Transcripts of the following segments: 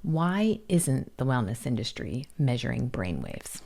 Why isn't the wellness industry measuring brainwaves?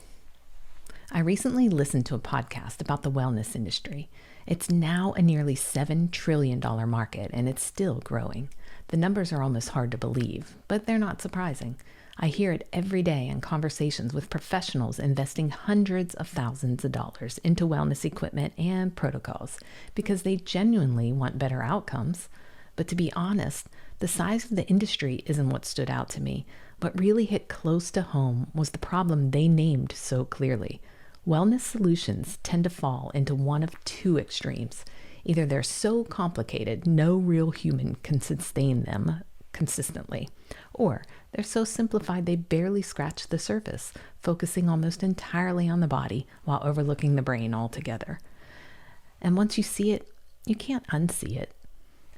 I recently listened to a podcast about the wellness industry. It's now a nearly $7 trillion market, and it's still growing. The numbers are almost hard to believe, but they're not surprising. I hear it every day in conversations with professionals investing hundreds of thousands of dollars into wellness equipment and protocols because they genuinely want better outcomes. But to be honest, the size of the industry isn't what stood out to me. What really hit close to home was the problem they named so clearly. Wellness solutions tend to fall into one of two extremes. Either they're so complicated no real human can sustain them consistently, or they're so simplified they barely scratch the surface, focusing almost entirely on the body while overlooking the brain altogether. And once you see it, you can't unsee it.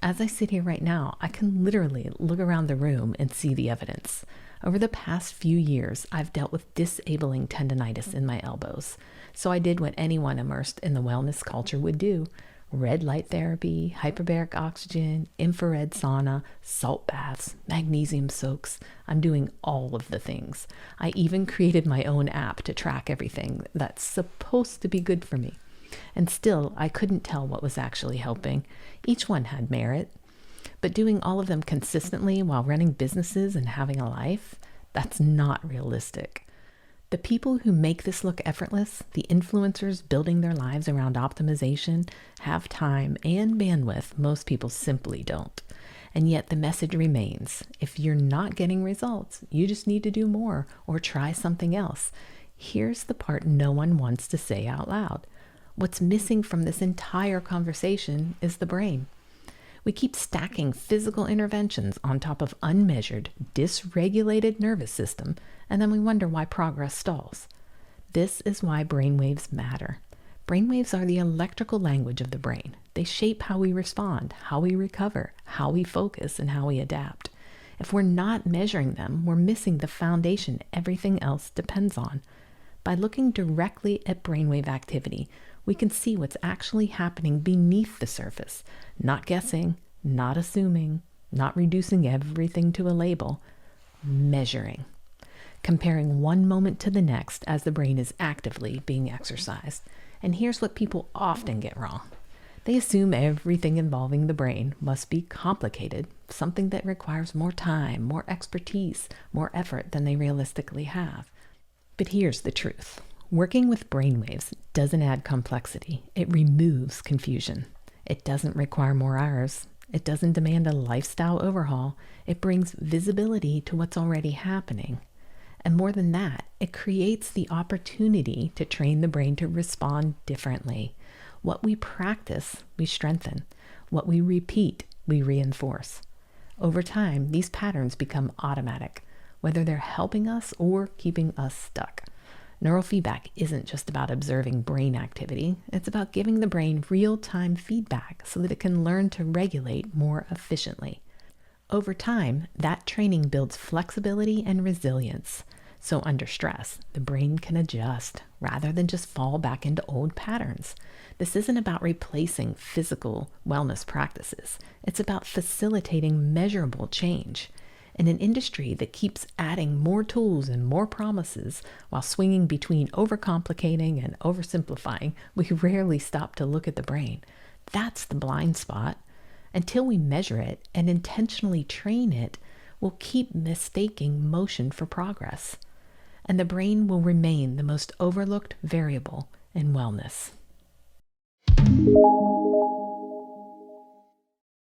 As I sit here right now, I can literally look around the room and see the evidence. Over the past few years, I've dealt with disabling tendonitis in my elbows. So I did what anyone immersed in the wellness culture would do. Red light therapy, hyperbaric oxygen, infrared sauna, salt baths, magnesium soaks. I'm doing all of the things. I even created my own app to track everything that's supposed to be good for me. And still, I couldn't tell what was actually helping. Each one had merit. But doing all of them consistently while running businesses and having a life, that's not realistic. The people who make this look effortless, the influencers building their lives around optimization, have time and bandwidth most people simply don't. And yet the message remains, if you're not getting results, you just need to do more or try something else. Here's the part no one wants to say out loud. What's missing from this entire conversation is the brain. We keep stacking physical interventions on top of unmeasured, dysregulated nervous system, and then we wonder why progress stalls. This is why brainwaves matter. Brainwaves are the electrical language of the brain. They shape how we respond, how we recover, how we focus, and how we adapt. If we're not measuring them, we're missing the foundation everything else depends on. By looking directly at brainwave activity, we can see what's actually happening beneath the surface, not guessing, not assuming, not reducing everything to a label, measuring, comparing one moment to the next as the brain is actively being exercised. And here's what people often get wrong. They assume everything involving the brain must be complicated, something that requires more time, more expertise, more effort than they realistically have. But here's the truth. Working with brainwaves doesn't add complexity. It removes confusion. It doesn't require more hours. It doesn't demand a lifestyle overhaul. It brings visibility to what's already happening. And more than that, it creates the opportunity to train the brain to respond differently. What we practice, we strengthen. What we repeat, we reinforce. Over time, these patterns become automatic, whether they're helping us or keeping us stuck. Neurofeedback isn't just about observing brain activity. It's about giving the brain real-time feedback so that it can learn to regulate more efficiently. Over time, that training builds flexibility and resilience. So under stress, the brain can adjust rather than just fall back into old patterns. This isn't about replacing physical wellness practices. It's about facilitating measurable change. In an industry that keeps adding more tools and more promises while swinging between overcomplicating and oversimplifying, we rarely stop to look at the brain. That's the blind spot. Until we measure it and intentionally train it, we'll keep mistaking motion for progress. And the brain will remain the most overlooked variable in wellness.